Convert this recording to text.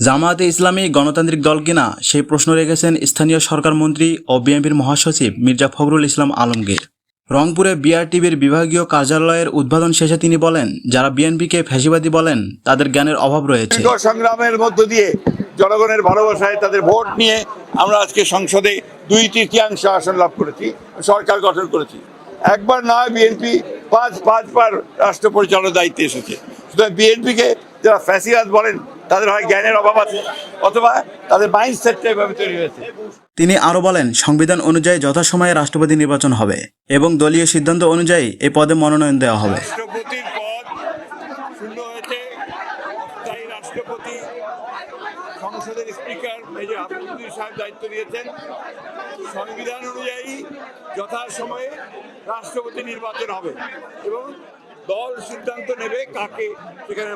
জামায়াতে ইসলামী গণতান্ত্রিক দল কিনা সেই প্রশ্ন রেখেছেন স্থানীয় সরকার মন্ত্রী ও বিএনপির মহাসচিব মির্জা ফখরুল ইসলাম আলমগীর। রংপুরে বিআরটিভির বিভাগীয় কার্যালয়ের উদ্বোধন শেষে তিনি বলেন, যারা বিএনপিকে ফ্যাসিবাদী বলেন তাদের জ্ঞানের অভাব রয়েছে। সংগ্রামের মধ্য দিয়ে জনগণের ভালোবাসায় তাদের ভোট নিয়ে আমরা আজকে সংসদে 2/3 আসন লাভ করেছি, সরকার গঠন করেছি। একবার নয়, বিএনপি পাঁচবার রাষ্ট্র পরিচালনার দায়িত্বে এসেছে। সুতরাং বিএনপিকে যারা ফ্যাসিবাদ বলেন তাদের হয় জ্ঞানের অভাব আছে, অথবা তাদের মাইন্ডসেটটা এভাবে তৈরি হয়েছে। তিনি আরও বলেন, সংবিধান অনুযায়ী যথাসময়ে রাষ্ট্রপতি নির্বাচন হবে এবং দলীয় সিদ্ধান্ত অনুযায়ী এই পদে মনোনয়ন দেওয়া হবে। রাষ্ট্রপতির পদ শূন্য হয়েছে, তাই রাষ্ট্রপতি সংসদের স্পিকার মেজর আব্দুল সাহেব দায়িত্ব নিয়েছেন। সংবিধান অনুযায়ী যথাসময়ে রাষ্ট্রপতি নির্বাচন হবে এবং দল সিদ্ধান্ত নেবে কাকে সেখানে